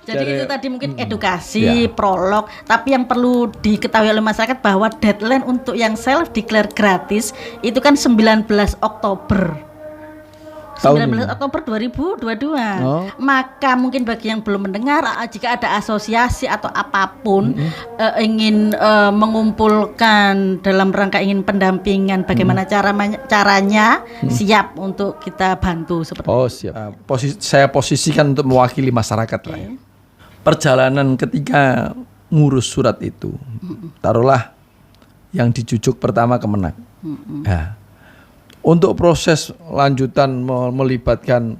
Ya, jadi itu tadi mungkin edukasi, prolog, tapi yang perlu diketahui oleh masyarakat bahwa deadline untuk yang self declare gratis itu kan 19 Oktober. 19 Oktober 2022. Maka mungkin bagi yang belum mendengar, jika ada asosiasi atau apapun ingin mengumpulkan dalam rangka ingin pendampingan, bagaimana caranya, siap untuk kita bantu seperti itu. Siap. Saya posisikan untuk mewakili masyarakat lah. Ya. Perjalanan ketika ngurus surat itu, taruhlah yang dijujuk pertama Kemenak. Nah, untuk proses lanjutan melibatkan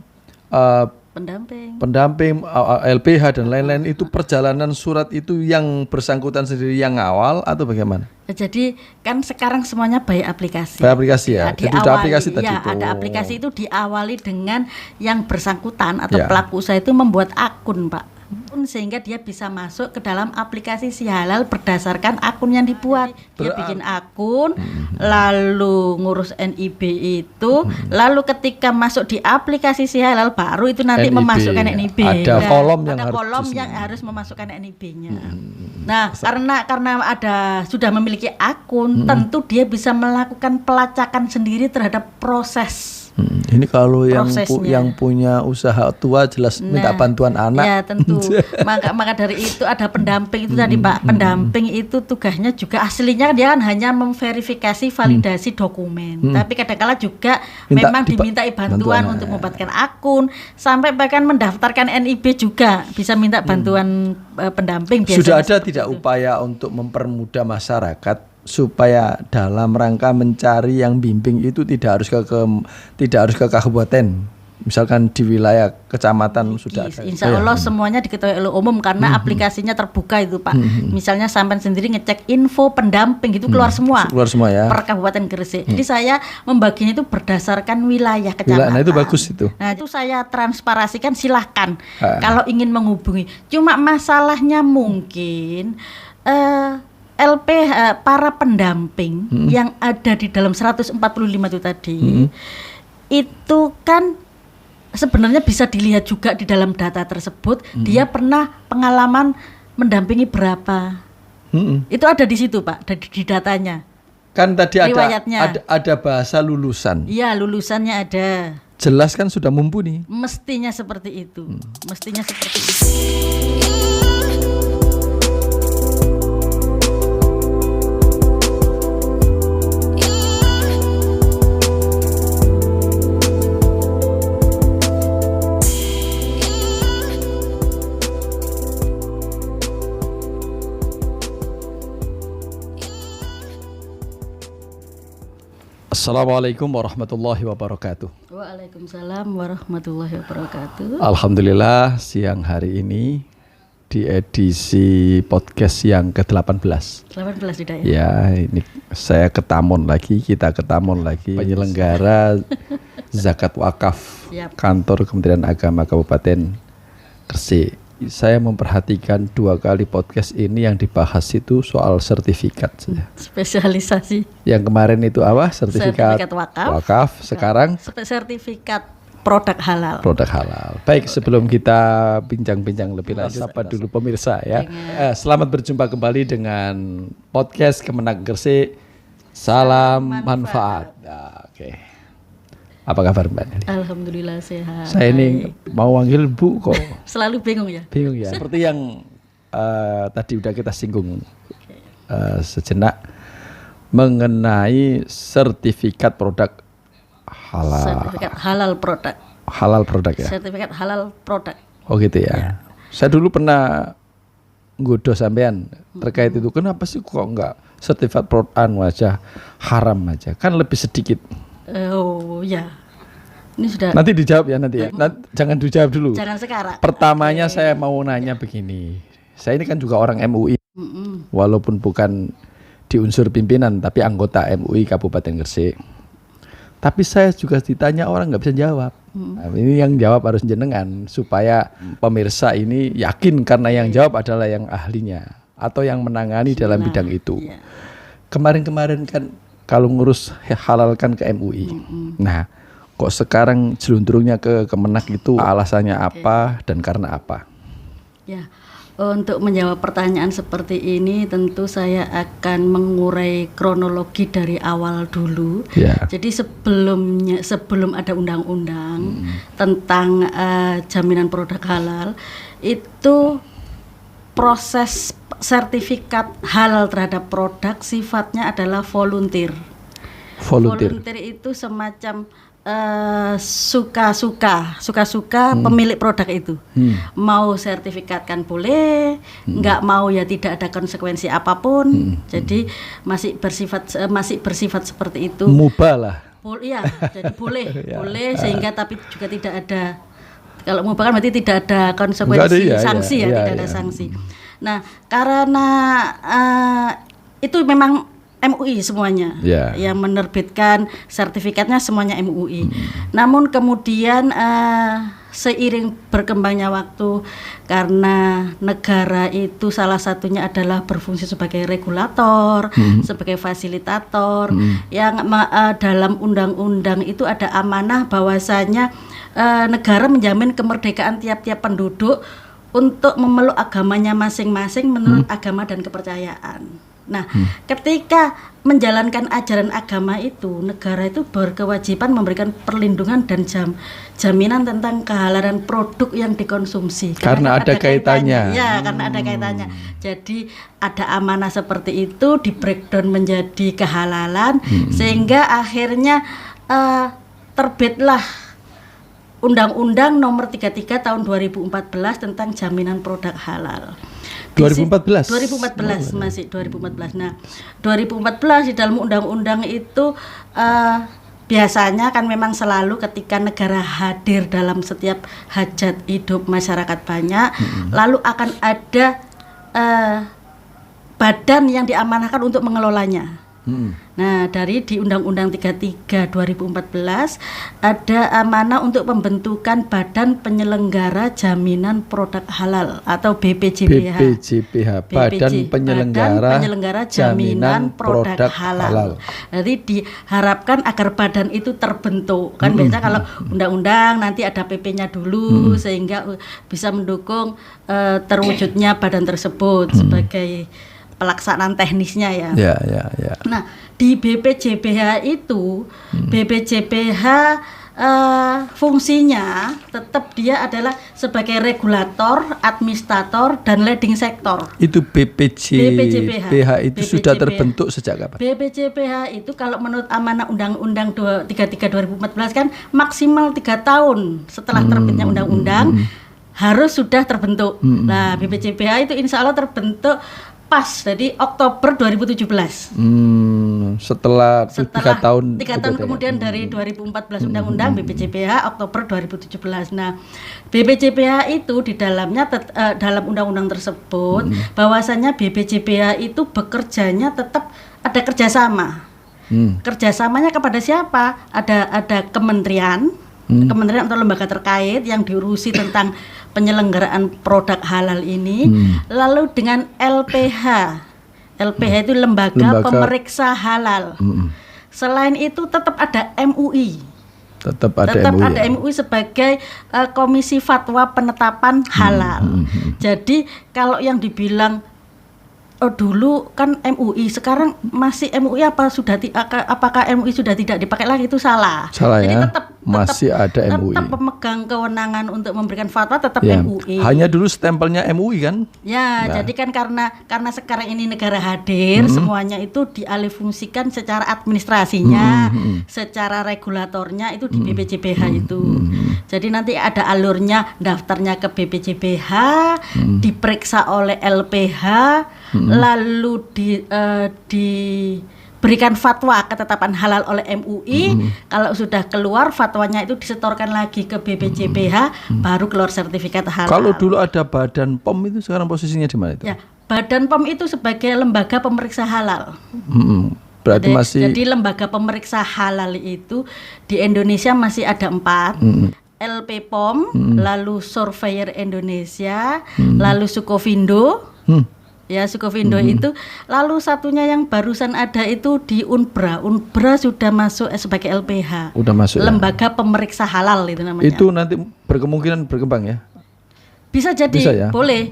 pendamping, LPH dan lain-lain, itu perjalanan surat itu yang bersangkutan sendiri yang awal atau bagaimana? Jadi kan sekarang semuanya by aplikasi. By aplikasi ya. Jadi ada aplikasi tadi itu. Ada aplikasi itu diawali dengan yang bersangkutan atau pelaku usaha itu membuat akun, Pak. Sehingga dia bisa masuk ke dalam aplikasi Si Halal berdasarkan akun yang dibuat. Dia bikin akun, lalu ngurus NIB itu, lalu ketika masuk di aplikasi Si Halal baru itu nanti memasukkan NIB. Ada kolom yang harus memasukkan NIB-nya. Nah, karena sudah memiliki akun, tentu dia bisa melakukan pelacakan sendiri terhadap proses. Ini kalau yang punya usaha tua jelas minta bantuan anak. Ya tentu. maka dari itu ada pendamping itu tadi Pak. Pendamping itu tugasnya juga aslinya dia kan hanya memverifikasi validasi dokumen. Tapi kadang-kala juga memang dimintai bantuan untuk membuatkan akun, sampai bahkan mendaftarkan NIB juga bisa minta bantuan pendamping. Sudah ada tidak upaya untuk mempermudah masyarakat supaya dalam rangka mencari yang bimbing itu tidak harus ke kabupaten, misalkan di wilayah kecamatan sudah ada. Insya Allah semuanya diketahui oleh umum karena aplikasinya terbuka itu Pak. Misalnya sampai sendiri ngecek info pendamping itu keluar semua ya. Per Kabupaten Gresik. Jadi saya membaginya itu berdasarkan wilayah kecamatan. Nah itu bagus itu. Nah itu saya transparasikan, silahkan kalau ingin menghubungi. Cuma masalahnya mungkin LPH para pendamping yang ada di dalam 145 itu tadi itu kan sebenarnya bisa dilihat juga di dalam data tersebut dia pernah pengalaman mendampingi berapa. Itu ada di situ Pak, di datanya. Kan tadi ada bahasa lulusan. Iya, lulusannya ada. Jelas kan sudah mumpuni. Mestinya seperti itu. Mestinya seperti itu. Assalamualaikum warahmatullahi wabarakatuh. Waalaikumsalam warahmatullahi wabarakatuh. Alhamdulillah siang hari ini di edisi podcast yang ke-18. 18 tidak ya? Ya, ini kita ketamon lagi penyelenggara zakat wakaf kantor Kementerian Agama Kabupaten Gresik. Saya memperhatikan 2 kali podcast ini yang dibahas itu soal sertifikat saja. Spesialisasi. Yang kemarin itu apa? Sertifikat wakaf. Sekarang sertifikat produk halal. Produk halal. Baik, sebelum kita bincang-bincang lebih lanjut, sapa dulu pemirsa ya. Selamat berjumpa kembali dengan podcast Kemenak Gresik. Salam manfaat. Oke. Apa kabar Mbak Nelly? Alhamdulillah sehat. Saya ini mau panggil Bu kok. Selalu bingung ya? Bingung ya. Seperti yang tadi udah kita singgung sejenak mengenai sertifikat produk halal. Sertifikat halal produk. Halal produk ya? Sertifikat halal produk. Oh gitu ya. Saya dulu pernah nggoda sampean terkait itu. Kenapa sih kok enggak sertifikat produk aja haram aja? Kan lebih sedikit. Oh ya, ini sudah. Nanti dijawab ya nanti ya. Jangan dijawab dulu. Jangan sekarang. Pertamanya saya mau nanya begini. Saya ini kan juga orang MUI, walaupun bukan di unsur pimpinan, tapi anggota MUI Kabupaten Gresik. Tapi saya juga ditanya orang nggak bisa jawab. Nah, ini yang jawab harus jenengan supaya pemirsa ini yakin karena yang jawab adalah yang ahlinya atau yang menangani dalam bidang itu. Kemarin-kemarin kan kalau ngurus halalkan ke MUI. Nah, kok sekarang jelundrungnya ke Kemenak itu alasannya apa dan karena apa? Ya, untuk menjawab pertanyaan seperti ini tentu saya akan mengurai kronologi dari awal dulu. Ya. Jadi sebelum ada undang-undang tentang jaminan produk halal, itu proses sertifikat halal terhadap produk sifatnya adalah volunteer. Volunteer itu semacam suka-suka pemilik produk itu. Mau sertifikatkan boleh, nggak mau ya tidak ada konsekuensi apapun. Jadi masih bersifat seperti itu. Mubah lah. Iya, jadi boleh sehingga tapi juga tidak ada, kalau mubah kan berarti tidak ada konsekuensi sanksi tidak ada sanksi. Nah, karena itu memang MUI semuanya yang menerbitkan sertifikatnya, semuanya MUI. Namun kemudian seiring berkembangnya waktu, karena negara itu salah satunya adalah berfungsi sebagai regulator, sebagai fasilitator, yang dalam undang-undang itu ada amanah bahwasanya negara menjamin kemerdekaan tiap-tiap penduduk untuk memeluk agamanya masing-masing menurut agama dan kepercayaan. Nah, ketika menjalankan ajaran agama itu, negara itu berkewajiban memberikan perlindungan dan jaminan tentang kehalalan produk yang dikonsumsi. Karena ada kaitannya. Ya, karena ada kaitannya. Jadi ada amanah seperti itu di breakdown menjadi kehalalan, sehingga akhirnya terbitlah Undang-Undang Nomor 33 Tahun 2014 tentang jaminan produk halal. 2014 masih 2014. Nah, 2014 di dalam undang-undang itu biasanya kan memang selalu ketika negara hadir dalam setiap hajat hidup masyarakat banyak, lalu akan ada badan yang diamanahkan untuk mengelolanya. Nah, dari di Undang-Undang 33 2014 ada amanah untuk pembentukan Badan Penyelenggara Jaminan Produk Halal atau BPJPH. Badan Penyelenggara Jaminan Produk Halal. Jadi diharapkan agar badan itu terbentuk. Kan biasanya kalau undang-undang nanti ada PP-nya dulu sehingga bisa mendukung terwujudnya badan tersebut sebagai pelaksanaan teknisnya ya. Nah, di BPJPH itu, BPJPH fungsinya tetap dia adalah sebagai regulator, administrator, dan leading sektor. Itu BPJPH itu sudah terbentuk sejak kapan? BPJPH itu kalau menurut amanah Undang-Undang 33 2014 kan maksimal 3 tahun setelah terbitnya undang-undang harus sudah terbentuk. Nah, BPJPH itu insya Allah terbentuk pas jadi Oktober 2017. Setelah 3 tahun. 3 tahun kemudian dari 2014 Undang-Undang BPJPH Oktober 2017. Nah, BPJPH itu di dalamnya dalam undang-undang tersebut bahwasanya BPJPH itu bekerjanya tetap ada kerjasama. Kerjasamanya kepada siapa? Ada kementerian atau lembaga terkait yang diurusi tentang penyelenggaraan produk halal ini, lalu dengan LPH itu lembaga pemeriksa halal. Selain itu tetap ada MUI. Tetap ada MUI sebagai Komisi Fatwa Penetapan Halal. Jadi kalau yang dibilang dulu kan MUI, sekarang masih MUI apakah MUI sudah tidak dipakai lagi, itu salah. Jadi ya. tetap masih ada MUI. Tetap pemegang kewenangan untuk memberikan fatwa tetap MUI. Hanya dulu stempelnya MUI kan? Ya, jadi kan karena sekarang ini negara hadir, semuanya itu dialihfungsikan secara administrasinya, secara regulatornya itu di BPJPH itu. Jadi nanti ada alurnya, daftarnya ke BPJPH, diperiksa oleh LPH, lalu diberikan fatwa ketetapan halal oleh MUI. Kalau sudah keluar fatwanya itu disetorkan lagi ke BPJPH, baru keluar sertifikat halal. Kalau dulu ada Badan POM itu sekarang posisinya di mana itu? Ya, Badan POM itu sebagai lembaga pemeriksa halal. Berarti jadi lembaga pemeriksa halal itu di Indonesia masih ada 4. LP POM, lalu Surveyor Indonesia, lalu Sukovindo. Ya, Sukovindo itu. Lalu satunya yang barusan ada itu di Unbra. Unbra sudah masuk sebagai LPH. Udah masuk. Lembaga pemeriksa halal itu namanya. Itu nanti berkemungkinan berkembang ya? Bisa jadi, Bisa ya? boleh.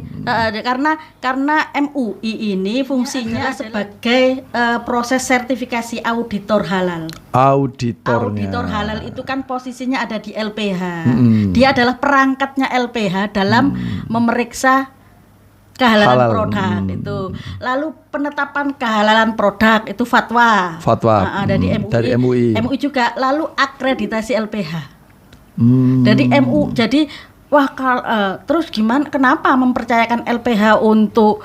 Karena MUI ini fungsinya sebagai proses sertifikasi auditor halal. Auditornya. Auditor halal itu kan posisinya ada di LPH. Dia adalah perangkatnya LPH dalam memeriksa kehalalan Halal. produk itu. Lalu penetapan kehalalan produk itu fatwa. Dari MUI. Dari MUI. MUI juga. Lalu akreditasi LPH. Jadi Terus gimana? Kenapa mempercayakan LPH untuk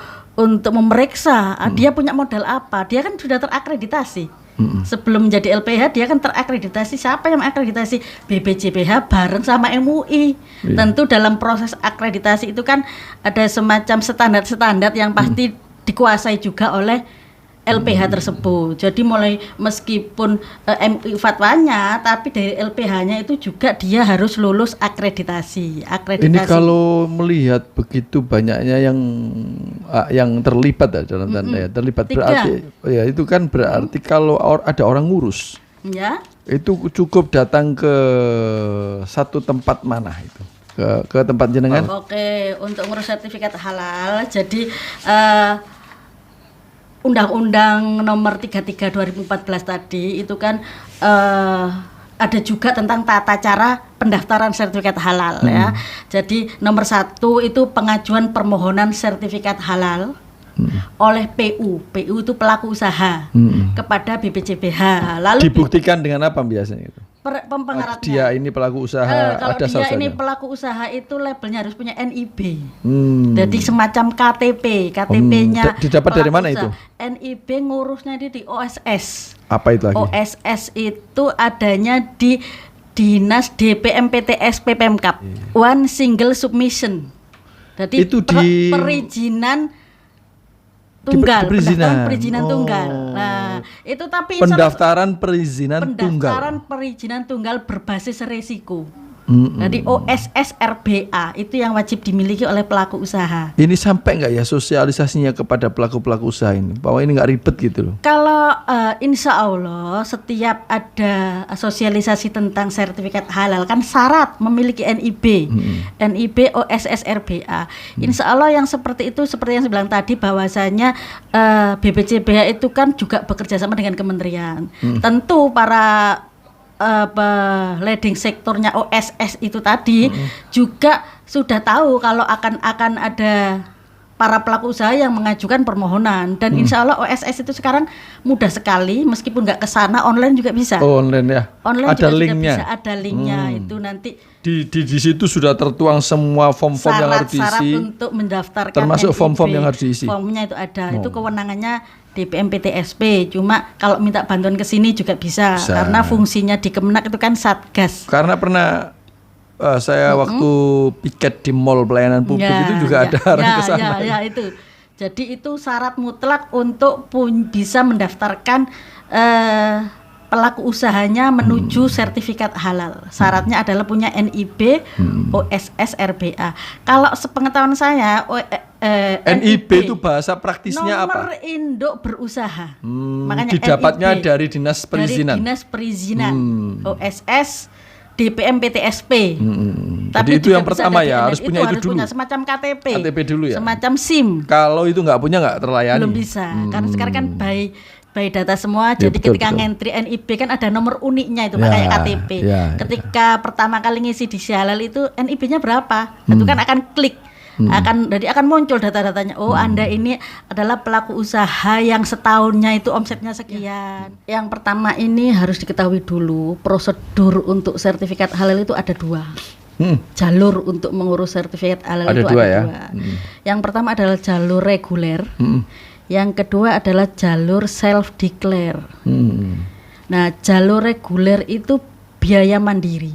memeriksa? Dia punya modal apa? Dia kan sudah terakreditasi. Sebelum menjadi LPH dia kan terakreditasi. Siapa yang mengakreditasi? BPJPH bareng sama MUI. Tentu dalam proses akreditasi itu kan ada semacam standar-standar yang pasti dikuasai juga oleh LPH tersebut. Jadi mulai meskipun MUI fatwanya, tapi dari LPH-nya itu juga dia harus lulus akreditasi. Ini kalau melihat begitu banyaknya yang terlibat ya, dalam tanda ya, terlibat 3. berarti ya itu kan berarti kalau ada orang ngurus. Ya. Itu cukup datang ke satu tempat mana itu? Ke tempat jenengan? Oke, untuk ngurus sertifikat halal. Jadi Undang-Undang Nomor 33 2014 tadi itu kan ada juga tentang tata cara pendaftaran sertifikat halal ya. Jadi nomor 1 itu pengajuan permohonan sertifikat halal oleh PU. PU itu pelaku usaha kepada BPJPH. Lalu dibuktikan dengan apa biasanya itu? Pempengaratnya. Dia ini pelaku usaha. Kalau ada dia ini pelaku usaha itu labelnya harus punya NIB. Jadi semacam KTP, KTP-nya. Didapat dari mana itu? NIB ngurusnya di OSS. Apa itu lagi? OSS itu adanya di Dinas DPMPTS PPMKAP. One Single Submission. Jadi itu perizinan tunggal, perizinan tunggal. Nah, itu tapi pendaftaran perizinan tunggal berbasis risiko. Jadi OSS RBA itu yang wajib dimiliki oleh pelaku usaha. Ini sampai nggak ya sosialisasinya kepada pelaku usaha ini bahwa ini nggak ribet gitu loh? Kalau insya Allah setiap ada sosialisasi tentang sertifikat halal kan syarat memiliki NIB, NIB OSS RBA. Insya Allah yang seperti itu seperti yang saya bilang tadi bahwasanya BPJPH itu kan juga bekerja sama dengan kementerian. Tentu para leading sektornya OSS itu tadi juga sudah tahu kalau akan ada para pelaku usaha yang mengajukan permohonan dan insya Allah OSS itu sekarang mudah sekali meskipun nggak kesana online juga bisa. Online ya. Online ada juga linknya. Bisa ada linknya itu nanti. Di situ sudah tertuang semua form-form yang harus diisi. Syarat untuk mendaftarkan. Termasuk NIB. form-form yang harus diisi. Formnya itu ada. Itu kewenangannya DPMPTSP. Cuma kalau minta bantuan ke sini juga bisa. Karena fungsinya di Kemenak itu kan Satgas. Karena pernah saya waktu piket di mall pelayanan publik itu juga ada arah ke sana. Ya itu. Jadi itu syarat mutlak untuk bisa mendaftarkan pelaku usahanya menuju sertifikat halal. Syaratnya adalah punya NIB OSS RBA. Kalau sepengetahuan saya NIB itu bahasa praktisnya apa? Nomor induk berusaha. Makanya didapatnya NIB, dari Dinas Perizinan. Dari Dinas Perizinan. OSS DPMPTSP. Tapi jadi itu yang pertama ya, harus punya itu dulu. Punya semacam KTP. KTP dulu ya. Semacam SIM. Kalau itu nggak punya nggak terlayani. Belum bisa. Karena sekarang kan by data semua. Jadi ketika ngentri NIB kan ada nomor uniknya itu makanya KTP. Ketika pertama kali ngisi di Halal itu NIB-nya berapa? Itu kan akan klik. Akan muncul data-datanya. Oh, Anda ini adalah pelaku usaha yang setahunnya itu omsetnya sekian. Yang pertama ini harus diketahui dulu prosedur untuk sertifikat halal itu ada 2. Jalur untuk mengurus sertifikat halal itu ada 2. Yang pertama adalah jalur reguler. Yang kedua adalah jalur self declare. Nah, jalur reguler itu biaya mandiri.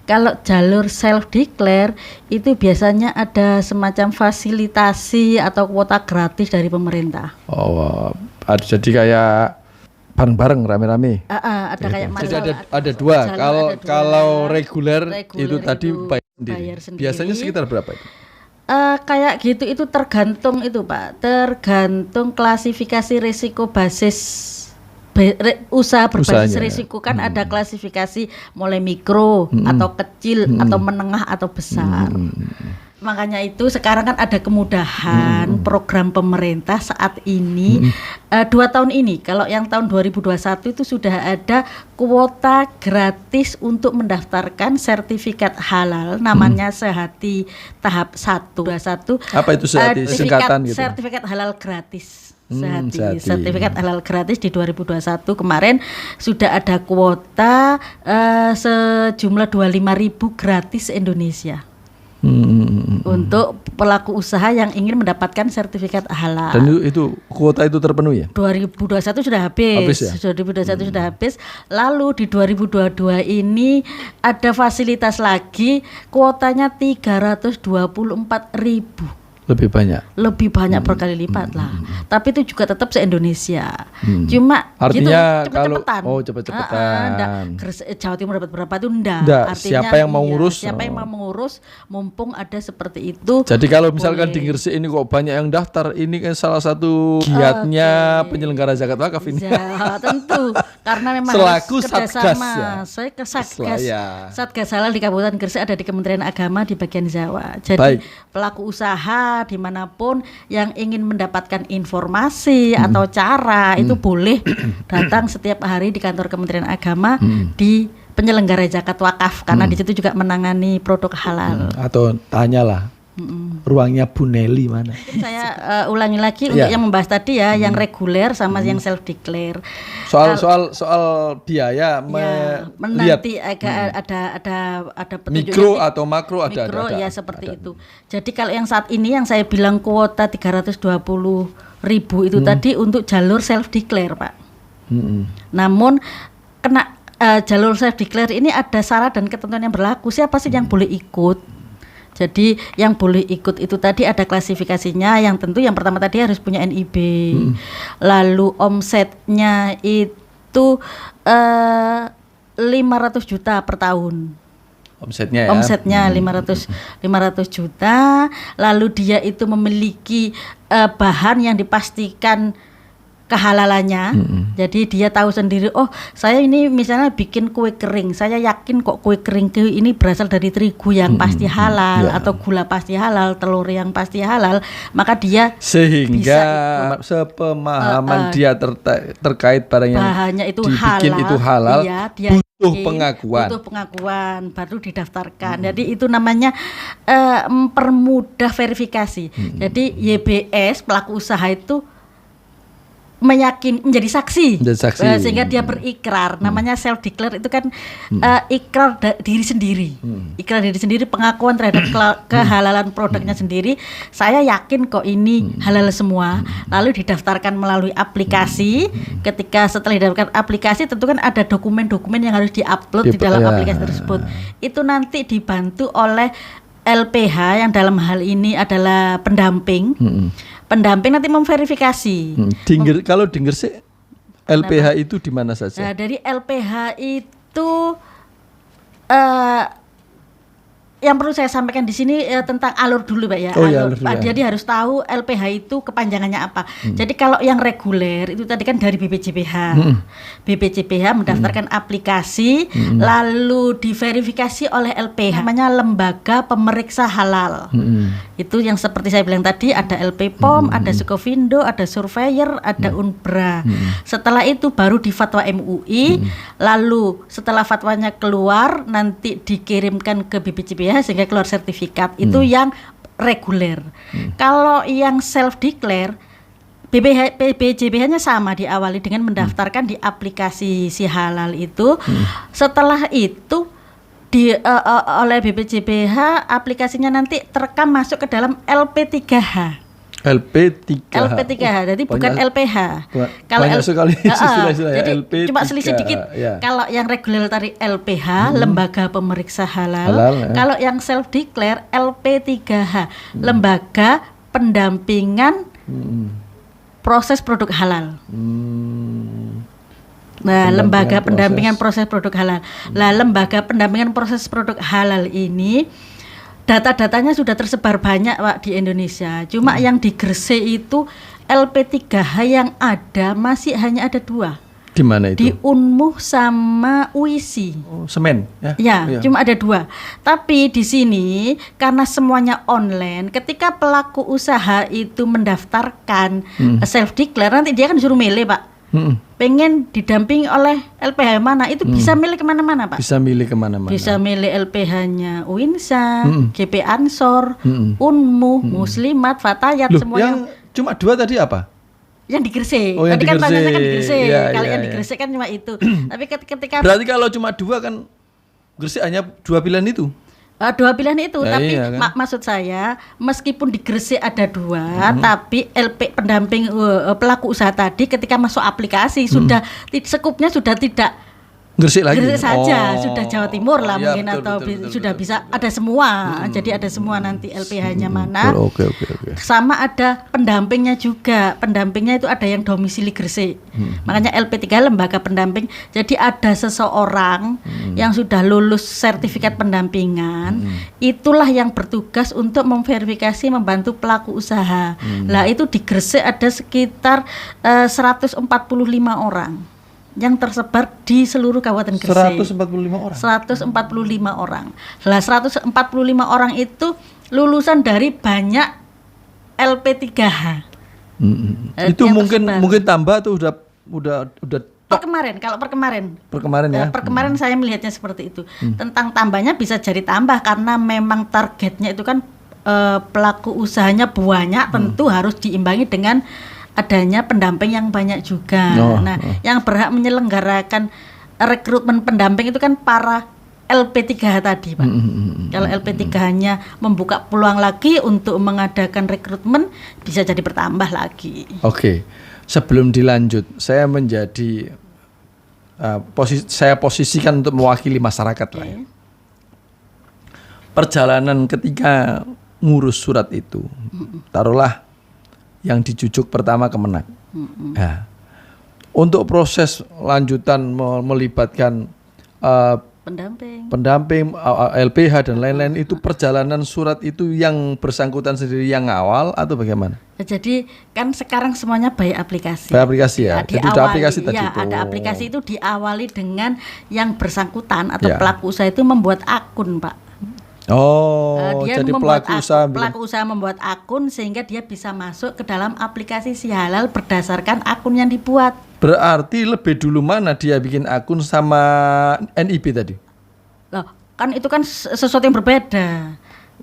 Kalau jalur self declare itu biasanya ada semacam fasilitasi atau kuota gratis dari pemerintah. Oh, jadi kayak bareng-bareng rame-rame. Ada kayak jadi ada 2. Kalau reguler itu tadi bayar sendiri. Biasanya sekitar berapa itu? Kayak gitu itu tergantung itu Pak, tergantung klasifikasi risiko basis usaha berbasis Usahanya. risiko kan ada klasifikasi mulai mikro atau kecil atau menengah atau besar. Makanya itu sekarang kan ada kemudahan program pemerintah saat ini 2 tahun ini. Kalau yang tahun 2021 itu sudah ada kuota gratis untuk mendaftarkan sertifikat halal namanya Sehati tahap 1. 21. Apa itu Sehati? Singkatan gitu. Sertifikat halal gratis. Sehati. Sehati. Sertifikat halal gratis di 2021 kemarin sudah ada kuota sejumlah 25.000 gratis Indonesia. Untuk pelaku usaha yang ingin mendapatkan sertifikat halal. Dan itu kuota itu terpenuhi ya? 2021 sudah habis ya? 2021 sudah habis. Lalu di 2022 ini ada fasilitas lagi, kuotanya 324.000. Lebih banyak berkali lipat lah. Tapi itu juga tetap se-Indonesia. Cuma artinya gitu, cepet-cepetan. Jawa Timur dapat berapa itu enggak. Artinya siapa yang mau ngurus? Siapa yang mau mengurus mumpung ada seperti itu. Jadi kalau misalkan di Gresik ini kok banyak yang daftar, ini kan salah satu giatnya penyelenggara zakat wakaf ini. Ya, tentu karena memang selaku harus Satgas kerjasama. ya. Saya ke Satgas. Ya. Satgas halal di Kabupaten Gresik ada di Kementerian Agama di bagian Jawa. Jadi Baik. pelaku usaha dimanapun yang ingin mendapatkan informasi atau cara itu boleh datang setiap hari di kantor Kementerian Agama di penyelenggara zakat wakaf karena di situ juga menangani produk halal. Atau tanyalah ruangnya Bu Nelly mana? Saya ulangi lagi untuk yang membahas tadi ya, yang reguler sama yang self declare. Soal biaya nanti ada petunjuk mikro atau makro ada. Ya seperti itu. Jadi kalau yang saat ini yang saya bilang kuota 320.000 itu tadi untuk jalur self declare, Pak. Namun kena jalur self declare ini ada syarat dan ketentuan yang berlaku. Siapa sih yang boleh ikut? Jadi yang boleh ikut itu tadi ada klasifikasinya, yang tentu yang pertama tadi harus punya NIB. Lalu omsetnya itu 500 juta per tahun. Omsetnya ya. Omsetnya 500 juta, lalu dia itu memiliki bahan yang dipastikan kehalalannya. Jadi dia tahu sendiri, oh saya ini misalnya bikin kue kering, saya yakin kok kue kering ini berasal dari terigu yang pasti halal, atau gula pasti halal, telur yang pasti halal, maka dia sehingga bisa sepemahaman dia terkait barang yang bahannya itu dibikin halal, itu halal, dia butuh pengakuan baru didaftarkan. Jadi itu namanya mempermudah verifikasi. Jadi YBS pelaku usaha itu menjadi saksi. Sehingga dia berikrar, namanya self declare itu kan ikrar diri sendiri. Ikrar diri sendiri, pengakuan terhadap kehalalan produknya sendiri. Saya yakin kok ini halal semua. Lalu didaftarkan melalui aplikasi. Ketika setelah didaftarkan aplikasi, tentu kan ada dokumen-dokumen yang harus diupload di dalam aplikasi tersebut. Itu nanti dibantu oleh LPH yang dalam hal ini adalah pendamping. Pendamping nanti memverifikasi. Kalau di Gresik LPH itu di mana saja? Nah, dari LPH itu yang perlu saya sampaikan di sini tentang alur dulu, Pak ya. Alur. Jadi harus tahu LPH itu kepanjangannya apa. Jadi kalau yang reguler itu tadi kan dari BPJPH. BPJPH mendaftarkan aplikasi lalu diverifikasi oleh LPH, namanya Lembaga Pemeriksa Halal. Itu yang seperti saya bilang tadi, ada LPPOM, ada Sukovindo, ada Surveyor, ada Unbra. Setelah itu baru di fatwa MUI, lalu setelah fatwanya keluar nanti dikirimkan ke BPJPH sehingga keluar sertifikat. Itu yang reguler. Kalau yang self declare, BPJPH-nya sama, diawali dengan mendaftarkan di aplikasi si halal itu. Setelah itu oleh BPJPH aplikasinya nanti terekam masuk ke dalam LP3H. LP3H, jadi bukan LPH. Kalau banyak sekali istilah-istilah ya, jadi LP3H. Cuma selisih dikit. Ya. Kalau yang reguler tadi LPH, Lembaga Pemeriksa Halal. Kalau yang self declare LP3H, Lembaga Pendampingan Proses Produk Halal. Nah, Lembaga Pendampingan Proses Produk Halal. Nah, Lembaga Pendampingan Proses Produk Halal ini data-datanya sudah tersebar banyak, Pak, di Indonesia. Cuma yang di Gresik itu LP3H yang ada masih hanya ada 2. Di mana itu? Di Unmuh sama UISI. Oh, semen ya. Ya, Iya. cuma ada 2. Tapi di sini karena semuanya online, ketika pelaku usaha itu mendaftarkan self declare, nanti dia kan disuruh milih, Pak. Pengen didampingi oleh LPH mana, itu bisa milih kemana-mana, Pak. Bisa milih kemana-mana. Bisa milih LPH-nya UINSA, GP Ansor, Unmuh, Muslimat, Fatayat, Loh, semuanya. yang cuma 2 tadi apa? Yang di Gresik. Oh, yang Tadi di kan Gresik. tanyanya kan di Gresik. Iya, Kalau iya, yang di iya. Gresik kan cuma itu. Tapi ketika Berarti kalau cuma 2 kan Gresik hanya 2 pilihan itu. 2 pilihan itu, Nah, tapi iya, kan? maksud saya meskipun di Gresik ada 2, tapi LP pendamping pelaku usaha tadi ketika masuk aplikasi sudah skupnya sudah tidak Gresik lagi. Gresik saja, Oh. sudah Jawa Timur lah Iya, mungkin, betul, atau betul, sudah betul, bisa ada semua. Jadi ada semua nanti LPH-nya mana. Oke. Sama ada pendampingnya juga. Pendampingnya itu ada yang domisili Gresik. Makanya LP3 lembaga pendamping. Jadi ada seseorang yang sudah lulus sertifikat pendampingan, itulah yang bertugas untuk memverifikasi, membantu pelaku usaha. Lah itu di Gresik ada sekitar 145 orang yang tersebar di seluruh Kabupaten Gresik. 145 orang. 145 orang. Lah 145 orang itu lulusan dari banyak LP3H. Itu yang mungkin tambah tuh udah per kemarin ya. per kemarin saya melihatnya seperti itu. Tentang tambahnya bisa jadi tambah karena memang targetnya itu kan pelaku usahanya banyak, tentu harus diimbangi dengan adanya pendamping yang banyak juga. Yang berhak menyelenggarakan rekrutmen pendamping itu kan para LP3H tadi, Pak. Kalau LP3H-nya membuka peluang lagi untuk mengadakan rekrutmen, bisa jadi bertambah lagi. Oke. Sebelum dilanjut, saya menjadi saya posisikan untuk mewakili masyarakat lah ya. Perjalanan ketika ngurus surat itu, taruhlah yang dijujuk pertama Kemenak. Nah, untuk proses lanjutan melibatkan pendamping LPH dan lain-lain, itu perjalanan surat itu yang bersangkutan sendiri yang ngawal atau bagaimana? Jadi kan sekarang semuanya by aplikasi. By aplikasi ya. Jadi udah aplikasi tadi. Ya, ada aplikasi itu diawali dengan yang bersangkutan atau pelaku usaha itu membuat akun, Pak. Dia jadi pelaku usaha membuat akun sehingga dia bisa masuk ke dalam aplikasi Si Halal berdasarkan akun yang dibuat. Berarti lebih dulu mana dia bikin akun sama NIB tadi? Loh, kan itu kan sesuatu yang berbeda.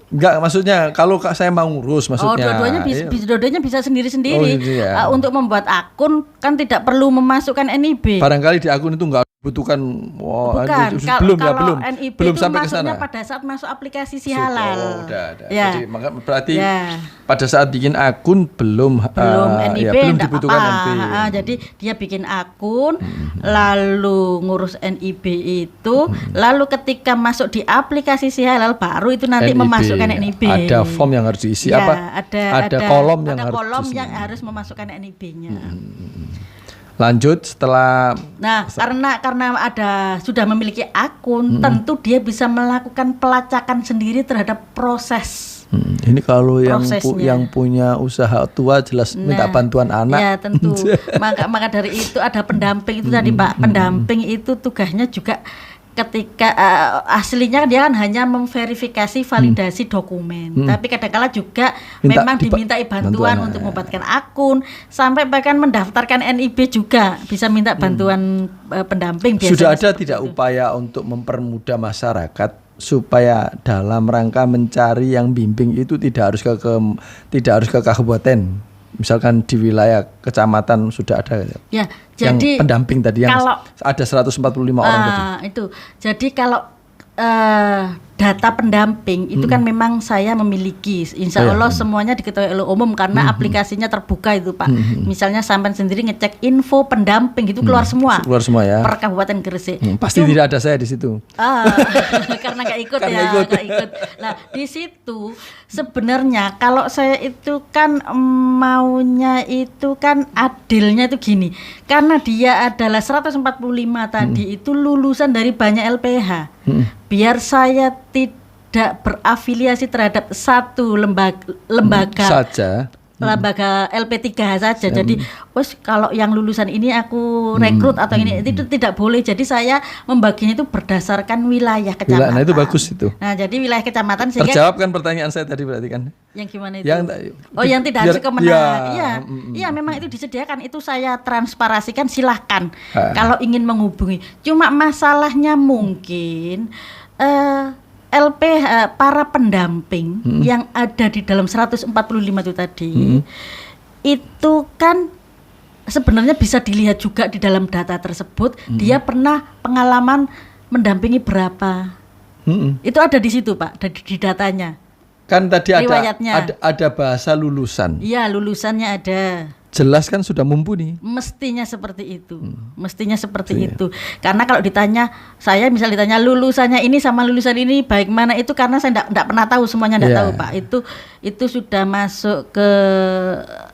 Enggak, maksudnya kalau saya mau ngurus maksudnya. Dua-duanya bisa sendiri-sendiri. Untuk membuat akun kan tidak perlu memasukkan NIB. Barangkali di akun itu enggak butuhkan belum NIB belum itu sampai ke sana. pada saat masuk aplikasi Si Halal. Ya. Jadi berarti pada saat bikin akun belum NIB, belum dibutuhkan NIB. Jadi dia bikin akun, lalu ngurus NIB itu, lalu ketika masuk di aplikasi Si Halal baru itu nanti memasukkan NIB. Ada form yang harus diisi ada kolom yang harus memasukkan NIB-nya. Lanjut setelah karena sudah memiliki akun, tentu dia bisa melakukan pelacakan sendiri terhadap proses. Ini kalau yang punya usaha tua jelas minta bantuan anak. Ya tentu. maka dari itu ada pendamping itu tadi, Pak. Pendamping itu tugasnya juga ketika aslinya dia kan hanya memverifikasi validasi dokumen, tapi kadang-kala juga memang dimintai bantuan untuk membuatkan akun, sampai bahkan mendaftarkan NIB juga bisa minta bantuan pendamping. Sudah ada tidak upaya untuk mempermudah masyarakat supaya dalam rangka mencari yang bimbing itu tidak harus ke kabupaten, misalkan di wilayah kecamatan sudah ada ya, yang jadi pendamping tadi yang ada 145 orang tadi. Itu jadi kalau data pendamping itu kan memang saya memiliki, insya Allah semuanya diketahui oleh umum karena aplikasinya terbuka itu, Pak. Misalnya sampai sendiri ngecek info pendamping itu keluar semua ya per Kabupaten Gresik. Pasti tidak ada saya di situ. Karena nggak ikut. Nah di situ sebenarnya kalau saya itu kan maunya itu kan adilnya itu gini, karena dia adalah 145 tadi itu lulusan dari banyak LPH. Biar saya tidak berafiliasi terhadap satu lembaga saja, lembaga LP3H saja. Jadi kalau yang lulusan ini aku rekrut atau ini itu tidak boleh. Jadi saya membaginya itu berdasarkan wilayah kecamatan. Nah itu bagus itu. Nah jadi wilayah kecamatan sehingga terjawab kan pertanyaan saya tadi berarti kan. Yang gimana itu? Yang tidak harus kemenangan. Iya, memang itu disediakan. Itu saya transparasikan, silahkan kalau ingin menghubungi. Cuma masalahnya mungkin para pendamping yang ada di dalam 145 itu tadi itu kan sebenarnya bisa dilihat juga di dalam data tersebut dia pernah pengalaman mendampingi berapa. Itu ada di situ Pak, di datanya. Kan tadi riwayatnya. ada bahasa lulusan. Iya, lulusannya ada. Jelas kan sudah mumpuni. Mestinya seperti itu. Mestinya seperti itu. Karena kalau ditanya, saya misal ditanya lulusannya ini sama lulusan ini baik mana, itu karena saya enggak pernah tahu, semuanya enggak tahu Pak. Itu sudah masuk ke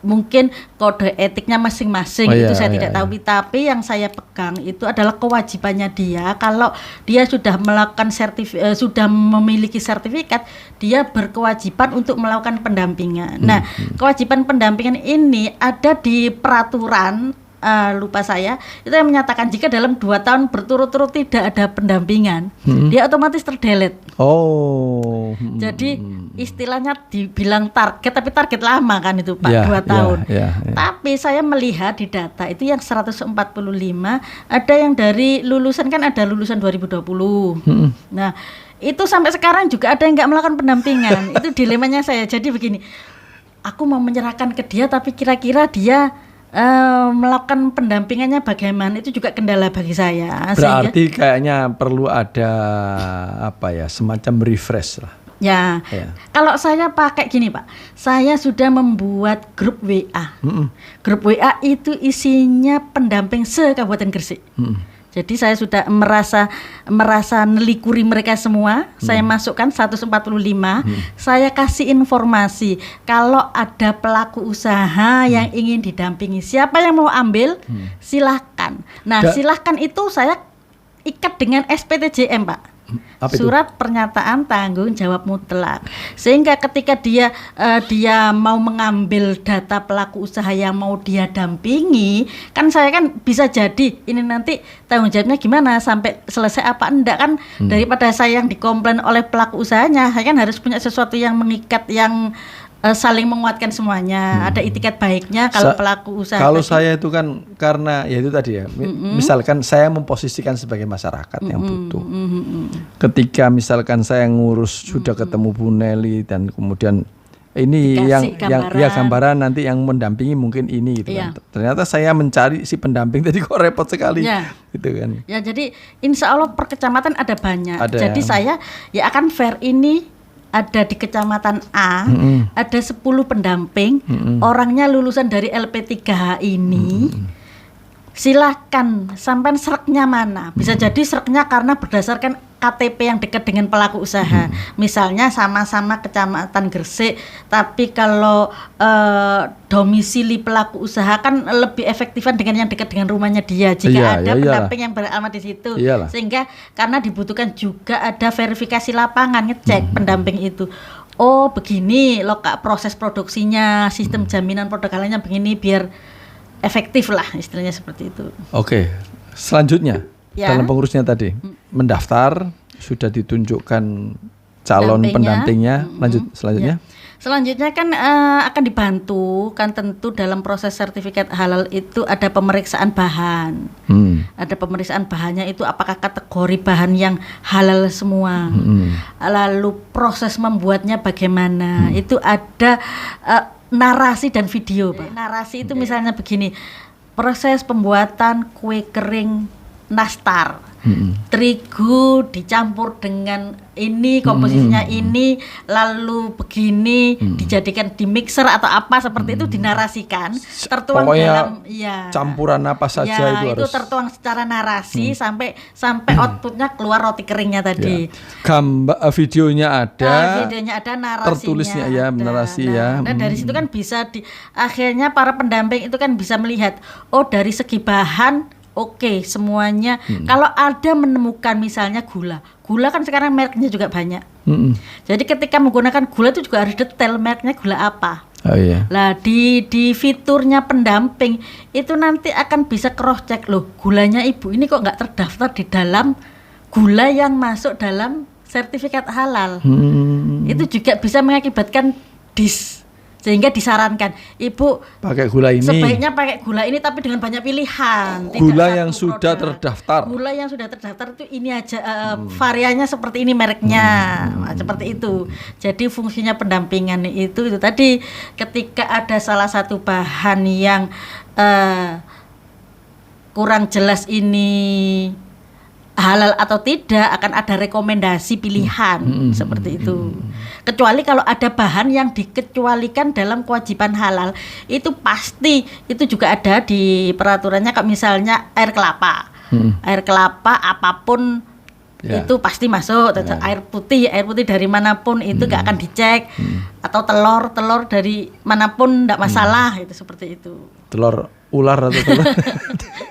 mungkin kode etiknya masing-masing. Saya tidak tahu. Tapi yang saya pegang itu adalah kewajibannya dia. Kalau dia sudah melakukan sudah memiliki sertifikat, dia berkewajiban untuk melakukan pendampingan. Nah, kewajiban pendampingan ini ada di peraturan lupa saya itu yang menyatakan jika dalam 2 tahun berturut-turut tidak ada pendampingan dia otomatis terdelete. Jadi istilahnya dibilang target, tapi target lama kan itu Pak, 2 tahun. Tapi saya melihat di data itu yang 145 ada yang dari lulusan, kan ada lulusan 2020. Nah itu sampai sekarang juga ada yang nggak melakukan pendampingan. Itu dilemanya saya. Jadi begini, aku mau menyerahkan ke dia tapi kira-kira dia melakukan pendampingannya bagaimana, itu juga kendala bagi saya. Berarti kayaknya perlu ada semacam refresh lah. Ya. Kalau saya pakai gini Pak, saya sudah membuat grup WA. Grup WA itu isinya pendamping se-Kabupaten Gresik. Jadi saya sudah merasa nelikuri mereka semua. Saya masukkan 145. Saya kasih informasi kalau ada pelaku usaha yang ingin didampingi, siapa yang mau ambil silahkan. Nah silahkan itu saya ikat dengan SPTJM Pak. Surat pernyataan tanggung jawab mutlak, sehingga ketika dia mau mengambil data pelaku usaha yang mau dia dampingi, kan saya kan bisa jadi ini nanti tanggung jawabnya gimana sampai selesai apa enggak kan. Daripada saya yang dikomplain oleh pelaku usahanya, saya kan harus punya sesuatu yang mengikat, yang saling menguatkan semuanya. Ada itikat baiknya kalau pelaku usaha. Kalau saya itu kan karena ya itu tadi ya, misalkan saya memposisikan sebagai masyarakat yang butuh. Ketika misalkan saya ngurus sudah ketemu Bu Nelly dan kemudian ini gambaran nanti yang mendampingi mungkin ini gitu kan. Ternyata saya mencari si pendamping tadi kok repot sekali gitu kan. Ya jadi insya Allah per kecamatan ada banyak. Jadi saya ya akan fair ini. Ada di kecamatan A, ada 10 pendamping, orangnya lulusan dari LP3H ini. Silahkan, sampai sereknya mana. Bisa jadi sereknya karena berdasarkan KTP yang dekat dengan pelaku usaha. Misalnya sama-sama kecamatan Gresik, tapi kalau domisili pelaku usaha kan lebih efektifan dengan yang dekat dengan rumahnya dia. Jika ada pendamping yang beralamat di situ. Sehingga karena dibutuhkan juga ada verifikasi lapangan, ngecek pendamping itu. Oh begini lokal proses produksinya, sistem jaminan produk halalnya begini biar efektif lah, istilahnya seperti itu. Oke, selanjutnya dalam pengurusnya tadi mendaftar, sudah ditunjukkan calon pendampingnya. Lanjut selanjutnya. Selanjutnya kan akan dibantu kan tentu dalam proses sertifikat halal itu ada pemeriksaan bahan. Ada pemeriksaan bahannya itu apakah kategori bahan yang halal semua. Lalu proses membuatnya bagaimana. Itu ada narasi dan video Pak. Narasi itu misalnya begini, proses pembuatan kue kering nastar, terigu dicampur dengan ini komposisinya ini, lalu begini dijadikan di mixer atau apa seperti itu dinarasikan, tertuang dalam campuran apa saja itu harus tertuang secara narasi sampai outputnya keluar roti keringnya tadi. Videonya ada, narasinya tertulisnya narasi ya. Nah dari situ kan bisa akhirnya para pendamping itu kan bisa melihat dari segi bahan. Oke, semuanya. Kalau ada menemukan misalnya gula kan sekarang mereknya juga banyak. Jadi ketika menggunakan gula itu juga harus detail mereknya gula apa. Oh iya. Lah di fiturnya pendamping itu nanti akan bisa cross check loh, gulanya ibu ini kok nggak terdaftar di dalam gula yang masuk dalam sertifikat halal. Itu juga bisa mengakibatkan sehingga disarankan ibu pakai gula ini. Sebaiknya pakai gula ini tapi dengan banyak pilihan. Gula yang sudah terdaftar. Gula yang sudah terdaftar itu ini aja variannya seperti ini mereknya, seperti itu. Jadi fungsinya pendampingan itu tadi ketika ada salah satu bahan yang kurang jelas ini halal atau tidak, akan ada rekomendasi pilihan seperti itu. Kecuali kalau ada bahan yang dikecualikan dalam kewajiban halal, itu pasti itu juga ada di peraturannya. Kayak misalnya air kelapa, air kelapa apapun itu pasti masuk. Air putih dari manapun itu gak akan dicek. Atau telur dari manapun gak masalah, itu seperti itu. Telur ular atau telur.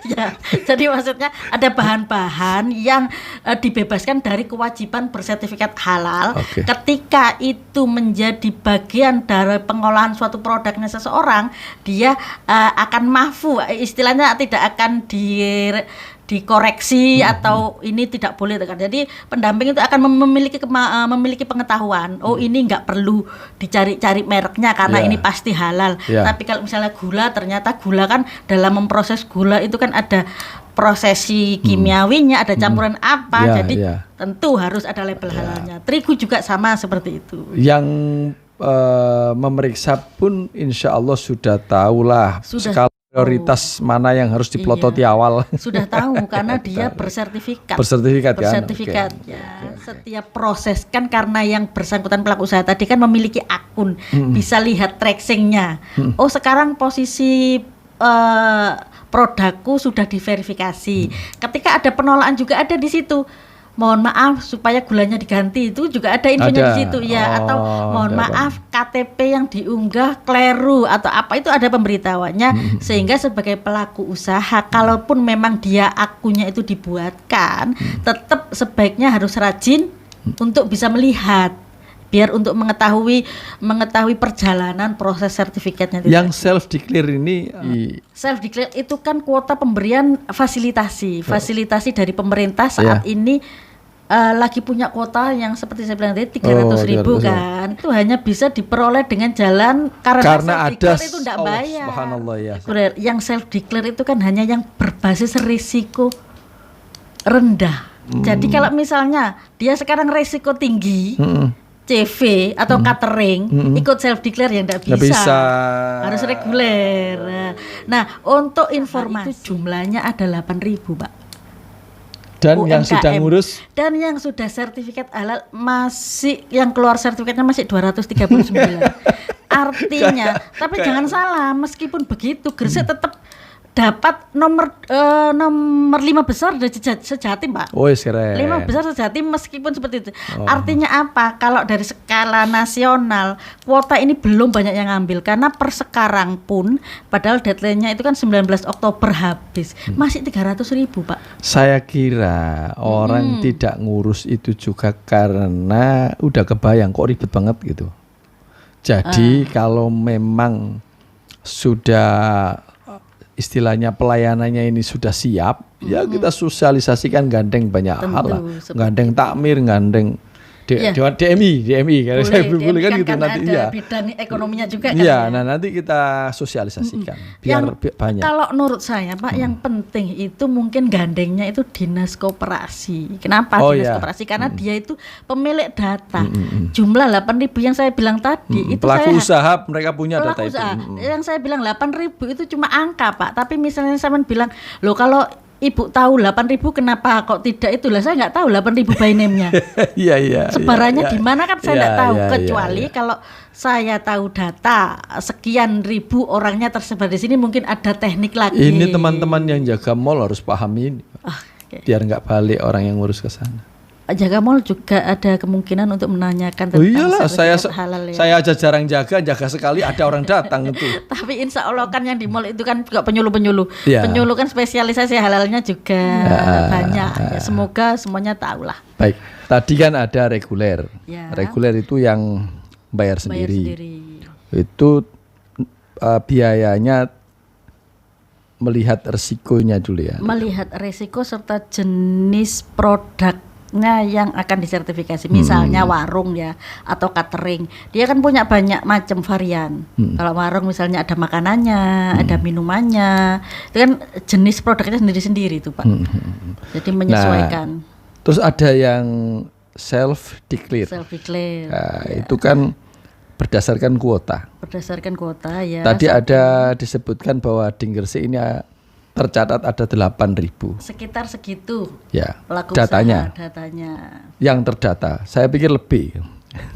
Ya, jadi maksudnya ada bahan-bahan yang dibebaskan dari kewajiban bersertifikat halal. Ketika itu menjadi bagian dari pengolahan suatu produknya seseorang, dia akan mahfu, istilahnya tidak akan dikoreksi atau ini tidak boleh. Jadi pendamping itu akan memiliki pengetahuan. Oh, ini nggak perlu dicari-cari mereknya karena ini pasti halal. Tapi kalau misalnya gula, ternyata gula kan dalam memproses gula itu kan ada prosesi kimiawinya, ada campuran apa, jadi tentu harus ada label halalnya. Terigu juga sama seperti itu. Yang memeriksa pun insya Allah sudah tahulah skala prioritas mana yang harus dipelototi awal. Sudah tahu karena dia bersertifikat. Bersertifikat kan? Setiap proses kan karena yang bersangkutan pelaku usaha tadi kan memiliki akun, bisa lihat tracingnya. Oh, sekarang posisi produkku sudah diverifikasi. Ketika ada penolakan juga ada di situ. Mohon maaf supaya gulanya diganti, itu juga ada infonya di situ ya. Atau mohon maaf KTP yang diunggah keliru atau apa, itu ada pemberitahuannya. Sehingga sebagai pelaku usaha, kalaupun memang dia akunnya itu dibuatkan, tetap sebaiknya harus rajin untuk bisa melihat, biar untuk mengetahui perjalanan proses sertifikatnya. Yang self declare ini self declare itu kan kuota pemberian fasilitasi dari pemerintah saat ini lagi punya kuota yang seperti saya bilang tadi 300.000 kan. Itu hanya bisa diperoleh dengan jalan karena self declare itu tidak bayar. Subhanallah ya. Yang self declare itu kan hanya yang berbasis risiko rendah. Jadi kalau misalnya dia sekarang risiko tinggi, CV atau catering ikut self declare ya enggak bisa. Harus reguler. Nah, untuk informasi jumlahnya ada 8.000, Pak. Dan UMKM. Yang sudah ngurus dan yang sudah sertifikat halal masih, yang keluar sertifikatnya masih 239. Artinya, tapi jangan salah, meskipun begitu Gresik tetap dapat nomor 5 besar dari Sejatim, Pak. Oh, keren. 5 besar Sejatim meskipun seperti itu. Artinya apa? Kalau dari skala nasional, kuota ini belum banyak yang ngambil karena per sekarang pun padahal deadline-nya itu kan 19 Oktober habis. Masih 300.000, Pak. Saya kira orang tidak ngurus itu juga karena udah kebayang kok ribet banget gitu. Jadi kalau memang sudah istilahnya pelayanannya ini sudah siap, ya kita sosialisasikan, gandeng banyak hal lah, gandeng takmir, gandeng DMI kan saya boleh kan gitu nanti ya. Bidang ekonominya juga kan. Iya, nah nanti kita sosialisasikan biar banyak. Kalau menurut saya, Pak, yang penting itu mungkin gandengnya itu dinas koperasi. Kenapa dinas koperasi? Karena dia itu pemilik data. Jumlah 8.000 yang saya bilang tadi itu pelaku usaha mereka punya data itu. Yang saya bilang 8.000 itu cuma angka, Pak. Tapi misalnya saya bilang, loh kalau Ibu tahu 8.000 kenapa kok tidak itu? Lah saya nggak tahu 8.000 by name-nya. Iya. Sebarannya di mana kan saya nggak tahu. Kecuali kalau saya tahu data sekian ribu orangnya tersebar di sini, mungkin ada teknik lagi. Ini teman-teman yang jaga mall harus paham ini. Biar nggak balik orang yang ngurus ke sana. Jaga mall juga ada kemungkinan untuk menanyakan tentang iyalah, halal ya. Saya aja jarang jaga sekali ada orang datang itu. Tapi insya Allah kan yang di mall itu kan juga penyuluh-penyuluh. Penyuluh kan spesialisasi halalnya juga banyak. Ya, semoga semuanya tahu lah. Baik, tadi kan ada reguler. Reguler itu yang bayar sendiri. Itu biayanya melihat resikonya dulu ya. Melihat resiko serta jenis produknya yang akan disertifikasi. Misalnya warung ya atau catering. Dia kan punya banyak macam varian. Kalau warung misalnya ada makanannya, ada minumannya. Itu kan jenis produknya sendiri-sendiri itu, Pak. Jadi menyesuaikan. Terus ada yang self declare. Nah, itu kan berdasarkan kuota. Berdasarkan kuota ya. Tadi ada disebutkan bahwa di Gresik ini tercatat ada 8.000. Sekitar segitu. Ya. Pelaku datanya. usaha, datanya. Yang terdata. Saya pikir lebih.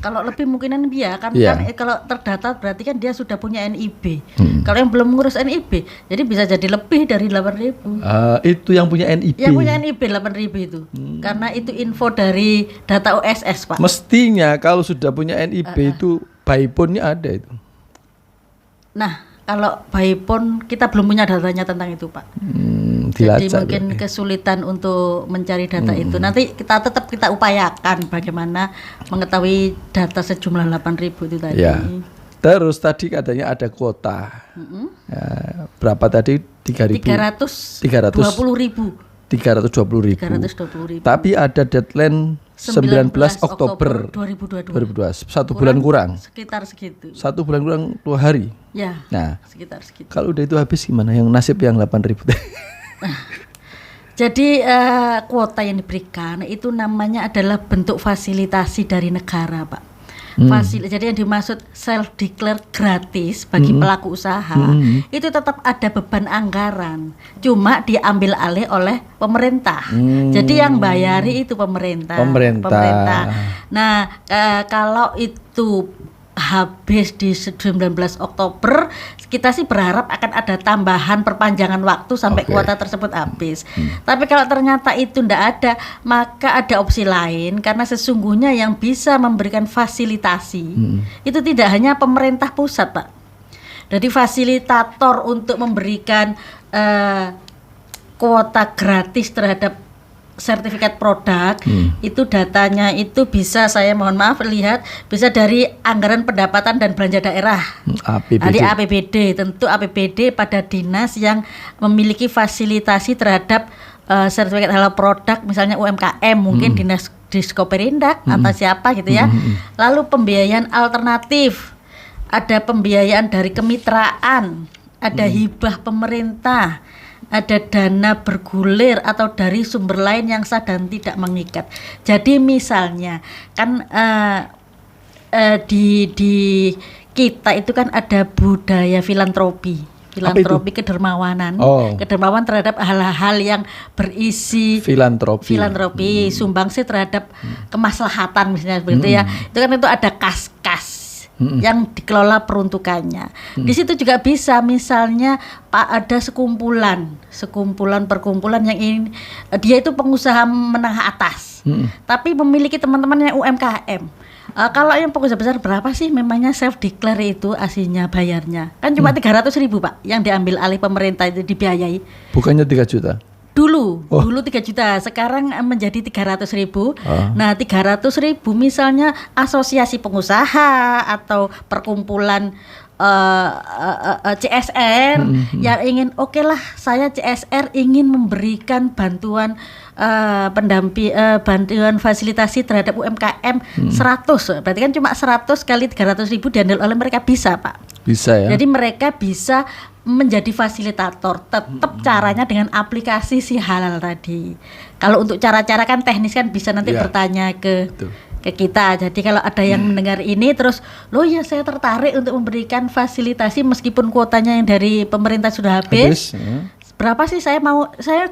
Kalau lebih mungkinan kan kalau terdata berarti kan dia sudah punya NIB. Kalau yang belum ngurus NIB, jadi bisa jadi lebih dari 8.000. Itu yang punya NIB. Yang punya NIB 8.000 itu. Karena itu info dari data OSS, Pak. Mestinya kalau sudah punya NIB itu Baipon-nya ada itu. Nah, kalau Baipon kita belum punya datanya tentang itu, Pak. Jadi mungkin kesulitan untuk mencari data itu. Nanti kita upayakan bagaimana mengetahui data sejumlah 8.000 itu tadi. Ya. Terus tadi katanya ada kuota. Ya, berapa tadi? 320.000. 320.000. Tapi ada deadline 19 Oktober 2022. 1 bulan kurang. Sekitar segitu. 1 bulan kurang 2 hari. Ya. Nah, sekitar segitu. Kalau udah itu habis gimana? Yang nasib yang 8.000. Jadi kuota yang diberikan itu namanya adalah bentuk fasilitasi dari negara, Pak. Jadi yang dimaksud self declare gratis bagi pelaku usaha itu tetap ada beban anggaran, cuma diambil alih oleh pemerintah. Jadi yang bayari itu pemerintah. Nah, kalau itu habis di 19 Oktober, kita sih berharap akan ada tambahan perpanjangan waktu sampai kuota tersebut habis. Tapi kalau ternyata itu tidak ada, maka ada opsi lain, karena sesungguhnya yang bisa memberikan fasilitasi itu tidak hanya pemerintah pusat, Pak. Jadi fasilitator untuk memberikan kuota gratis terhadap sertifikat produk itu datanya itu bisa, saya mohon maaf lihat, bisa dari anggaran pendapatan dan belanja daerah, dari APBD. Tentu APBD pada dinas yang memiliki fasilitasi terhadap sertifikat halal produk, misalnya UMKM, mungkin dinas Diskoperindak atau siapa gitu ya. Lalu pembiayaan alternatif, ada pembiayaan dari kemitraan, ada hibah pemerintah, ada dana bergulir atau dari sumber lain yang sah dan tidak mengikat. Jadi misalnya kan di kita itu kan ada budaya filantropi kedermawanan, kedermawan terhadap hal-hal yang berisi filantropi, sumbangsi terhadap kemaslahatan misalnya begitu ya. Itu kan itu ada kas-kas yang dikelola peruntukannya. Di situ juga bisa misalnya ada perkumpulan yang ingin, dia itu pengusaha menengah atas, tapi memiliki teman-teman yang UMKM. Kalau yang pengusaha besar berapa sih memangnya self declare itu aslinya bayarnya? Kan cuma 300.000, Pak, yang diambil alih pemerintah itu dibiayai. Bukannya 3 juta? Dulu 3 juta, sekarang menjadi 300.000. Nah, 300.000 misalnya asosiasi pengusaha atau perkumpulan CSR yang ingin, saya CSR ingin memberikan bantuan bantuan fasilitasi terhadap UMKM 100, berarti kan cuma 100 kali 300.000 diambil oleh mereka, bisa, Pak. Bisa ya. Jadi mereka bisa menjadi fasilitator, tetap caranya dengan aplikasi si halal tadi. Kalau untuk cara-cara kan teknis kan bisa nanti bertanya ke kita. Jadi kalau ada yang mendengar ini terus, saya tertarik untuk memberikan fasilitasi meskipun kuotanya yang dari pemerintah sudah habis. Berapa sih saya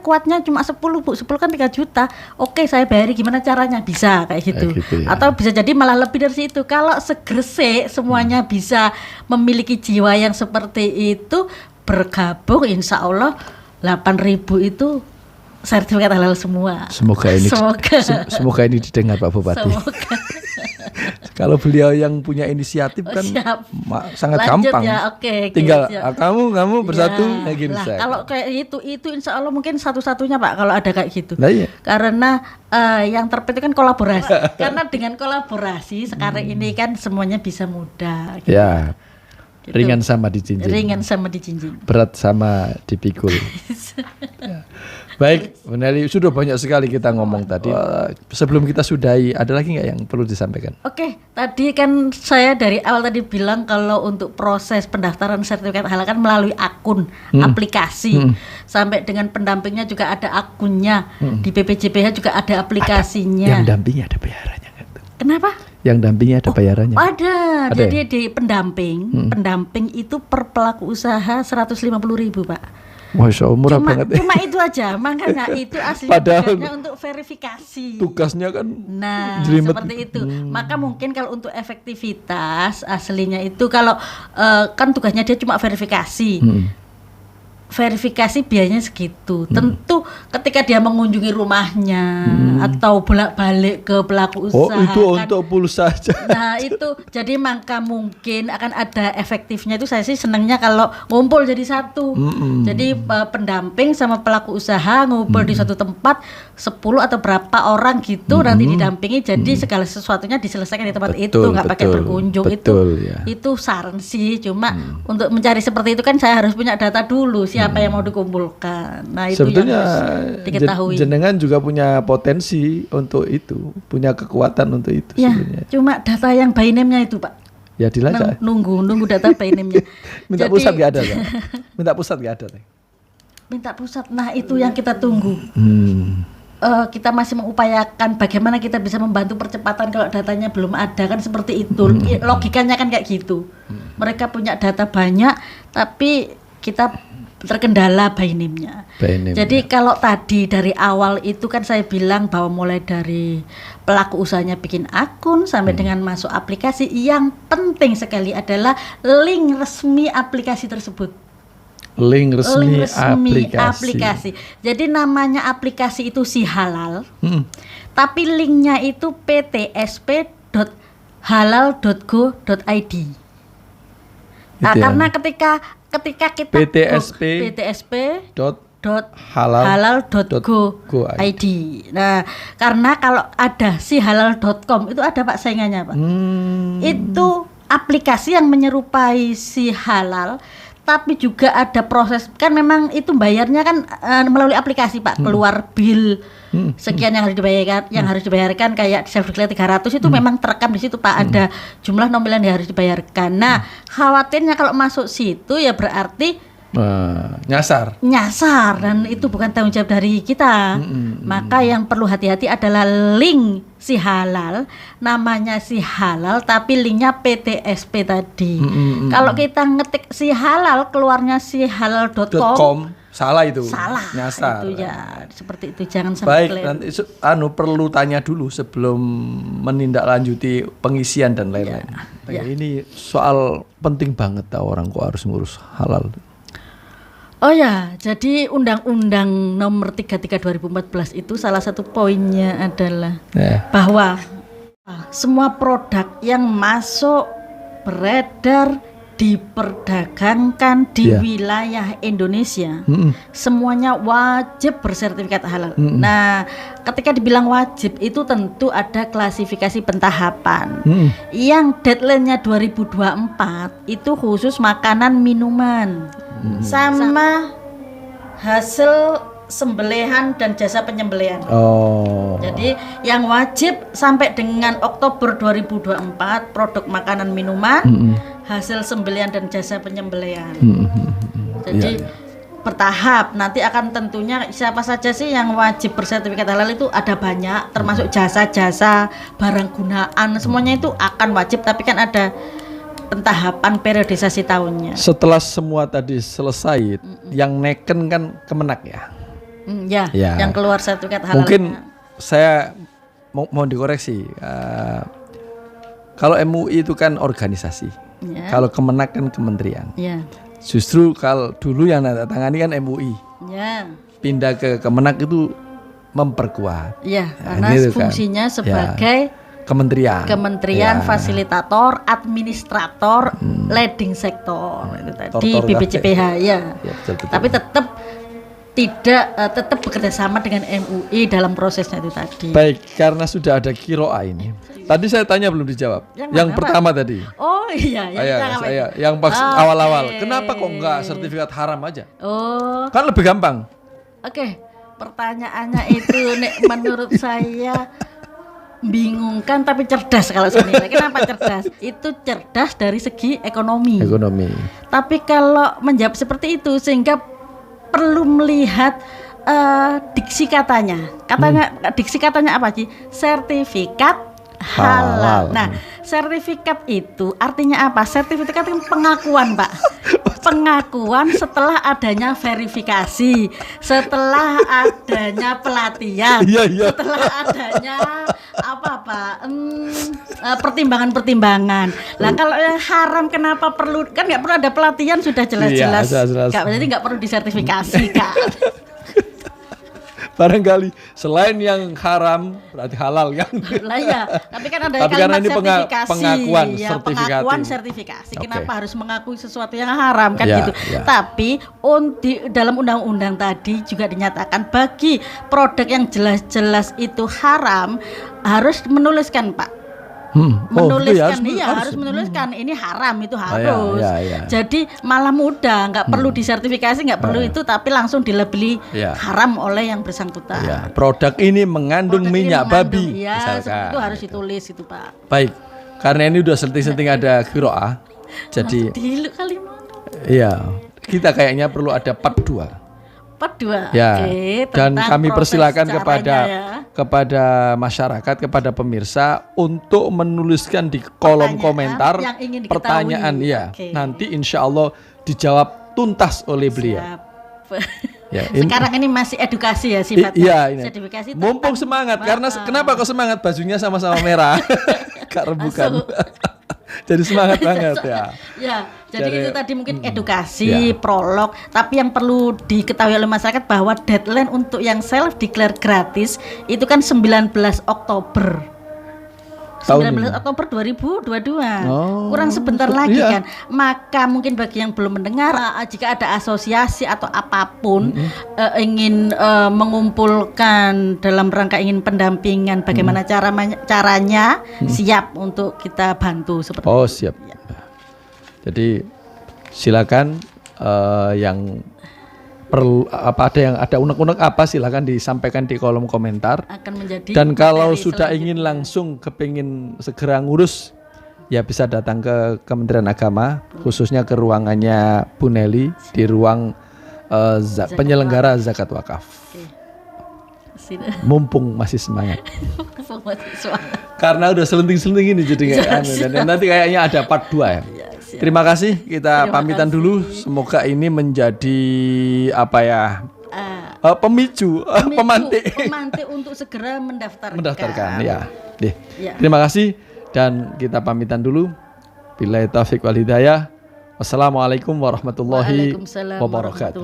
kuatnya cuma 10, Bu. 10 kan 3 juta. Oke, saya bayari, gimana caranya? Bisa kayak gitu. Ya. Atau bisa jadi malah lebih dari situ. Kalau segresik semuanya bisa memiliki jiwa yang seperti itu, bergabung, insya Allah 8.000 itu sertifikat halal semua. Semoga ini didengar Pak Bupati. Kalau beliau yang punya inisiatif kan sangat lanjut gampang. Ya, tinggal kamu bersatu kayak gini. Kalau kayak itu insya Allah mungkin satu-satunya, Pak, kalau ada kayak gitu. Iya. Karena yang terpenting kan kolaborasi. Karena dengan kolaborasi sekarang ini kan semuanya bisa mudah. Gitu. Ya. Gitu. Ringan sama dijinjing. Ringan sama dijinjing. Berat sama dipikul. Ya. Baik, Bu Nelly, sudah banyak sekali kita ngomong tadi. Sebelum kita sudahi, ada lagi nggak yang perlu disampaikan? Oke, tadi kan saya dari awal tadi bilang kalau untuk proses pendaftaran sertifikat halal kan melalui akun aplikasi, sampai dengan pendampingnya juga ada akunnya, di BPJPH juga ada aplikasinya. Yang dampingi ada bayarannya nggak tuh? Kenapa? Yang dampingi ada bayarannya? Ada. Jadi ya? di pendamping itu per pelaku usaha 150.000 Pak. Masya Allah, murah banget ya. Cuma itu aja, makanya itu aslinya tugasnya untuk verifikasi. Tugasnya kan jelimet. Seperti itu. Maka mungkin kalau untuk efektivitas aslinya itu kalau kan tugasnya dia cuma verifikasi. Verifikasi biayanya segitu. Tentu ketika dia mengunjungi rumahnya atau bolak-balik ke pelaku usaha. Oh, itu kan, untuk pulsa saja. Nah, itu jadi maka mungkin akan ada efektifnya. Itu saya sih senangnya kalau ngumpul jadi satu. Jadi pendamping sama pelaku usaha ngumpul di suatu tempat 10 atau berapa orang gitu nanti didampingi, jadi segala sesuatunya diselesaikan di tempat itu, nggak pakai berkunjung. Itu saran sih. Cuma untuk mencari seperti itu kan saya harus punya data dulu siapa yang mau dikumpulkan. Nah, itu sebetulnya yang harus diketahui. Jenengan juga punya potensi untuk itu, punya kekuatan untuk itu ya, sebenarnya. Cuma data yang by name-nya itu, Pak. Ya dilacak. Nunggu data by name-nya. Minta pusat nggak ada, Pak. Minta pusat nggak ada, Minta pusat. Nah, itu yang kita tunggu. Kita masih mengupayakan bagaimana kita bisa membantu percepatan kalau datanya belum ada, kan seperti itu. Logikanya kan kayak gitu. Mereka punya data banyak, tapi kita terkendala by name-nya. Jadi kalau tadi dari awal itu kan saya bilang bahwa mulai dari pelaku usahanya bikin akun sampai dengan masuk aplikasi, yang penting sekali adalah link resmi aplikasi tersebut. Link resmi aplikasi. Jadi namanya aplikasi itu Si Halal, tapi linknya itu ptsp.halal.go.id. Nah, karena ketika kita ptsp.halal.go.id. Nah, karena kalau ada sihalal.com itu ada Pak saingannya, Pak. Itu aplikasi yang menyerupai Si Halal, tapi juga ada proses, kan memang itu bayarnya kan melalui aplikasi, Pak. Keluar bill sekian yang harus dibayarkan kayak self declare 300 itu memang terekam di situ, Pak. Ada jumlah nominal yang harus dibayarkan. Nah, khawatirnya kalau masuk situ ya berarti nyasar, dan itu bukan tanggung jawab dari kita. Maka yang perlu hati-hati adalah link Si Halal, namanya Si Halal tapi linknya PTSP tadi. Kalau kita ngetik Si Halal keluarnya sihalal.com, salah itu. Salah. Nyasar. Itu ya, seperti itu, jangan sampai. Baik, nanti perlu tanya dulu sebelum menindaklanjuti pengisian dan lain-lain. Ini soal penting banget tahu orang kok harus ngurus halal. Oh ya, jadi Undang-Undang Nomor 33 2014 itu salah satu poinnya adalah bahwa semua produk yang masuk, beredar, diperdagangkan di wilayah Indonesia, semuanya wajib bersertifikat halal. Nah, ketika dibilang wajib itu tentu ada klasifikasi pentahapan. Yang deadline-nya 2024 itu khusus makanan minuman. Sama hasil sembelihan dan jasa penyembelihan. Jadi yang wajib sampai dengan Oktober 2024 produk makanan minuman, hasil sembelihan dan jasa penyembelihan. Jadi bertahap, nanti akan tentunya siapa saja sih yang wajib bersertifikat halal itu ada banyak, termasuk jasa-jasa, barang gunaan, semuanya itu akan wajib, tapi kan ada pentahapan periodisasi tahunnya. Setelah semua tadi selesai, yang neken kan Kemenak ya? Yang keluar sertifikat halal. Mungkin saya mau dikoreksi. Kalau MUI itu kan organisasi, kalau Kemenak kan kementerian. Justru kalau dulu yang tangani kan MUI, pindah ke Kemenak itu memperkuat. Karena fungsinya sebagai Kementerian fasilitator, administrator, leading sektor itu tadi BPJPH betul. Tapi tetap tetap bekerja sama dengan MUI dalam prosesnya itu tadi. Baik, karena sudah ada kiroa ini. Tadi saya tanya belum dijawab. Yang pertama tadi. Oh iya, yang pas awal-awal. Kenapa kok enggak sertifikat haram aja? Oh. Kan lebih gampang. Oke, pertanyaannya itu menurut saya bingungkan tapi cerdas kalau saya nilai. Kenapa cerdas? Itu cerdas dari segi ekonomi. Tapi kalau menjawab seperti itu sehingga perlu melihat diksi katanya. Diksi katanya apa sih? Sertifikat halal. Nah, sertifikat itu artinya apa? Sertifikat itu pengakuan, Pak. Pengakuan setelah adanya verifikasi, setelah adanya pelatihan, setelah adanya pertimbangan-pertimbangan. Lah kalau yang haram kenapa perlu? Kan nggak perlu ada pelatihan, sudah jelas-jelas. Jadi nggak perlu disertifikasi, Kak. Barangkali selain yang haram berarti halal kan? Lah ya, tapi kan ada kalimat ini sertifikasi. Pengakuan sertifikasi. Kenapa harus mengakui sesuatu yang haram kan gitu? Tapi dalam undang-undang tadi juga dinyatakan bagi produk yang jelas-jelas itu haram harus menuliskan, Pak. Menuliskan harus menuliskan ini haram, itu harus. Jadi malah mudah, nggak perlu disertifikasi, nggak perlu itu, tapi langsung dilabeli haram oleh yang bersangkutan. Produk ini mengandung minyak babi, misalkan. Itu harus ditulis itu, Pak. Baik, karena ini udah senting-senting ada kiroah, jadi kita kayaknya perlu ada part 2. Dan kami persilakan kepada masyarakat, kepada pemirsa untuk menuliskan di kolom komentar pertanyaan nanti insya Allah dijawab tuntas oleh beliau. Sekarang ini masih edukasi ya sifatnya. Mumpung semangat, karena kenapa kok semangat, bajunya sama-sama merah. Kak rebukan. Jadi semangat banget jadi itu tadi mungkin edukasi, prolog, tapi yang perlu diketahui oleh masyarakat bahwa deadline untuk yang self declare gratis itu kan 19 Oktober. 19 Oktober 2022. Kurang sebentar lagi kan. Maka mungkin bagi yang belum mendengar, jika ada asosiasi atau apapun ingin mengumpulkan dalam rangka ingin pendampingan, bagaimana caranya, siap untuk kita bantu seperti itu. Siap. Jadi silakan yang perlu ada unek-unek apa silakan disampaikan di kolom komentar. Dan kalau sudah ingin langsung kepingin segera ngurus ya bisa datang ke Kementerian Agama, khususnya ke ruangannya Bu Nelly di ruang penyelenggara zakat wakaf. Mumpung masih semangat. Karena udah selenting-selenting ini jadi dan nanti kayaknya ada part 2 ya. Terima kasih, kita pamitan dulu. Semoga ini menjadi pemicu, pemantik untuk segera mendaftarkan. Terima kasih dan kita pamitan dulu. Billahi taufiq wal hidayah. Wassalamualaikum warahmatullahi wabarakatuh.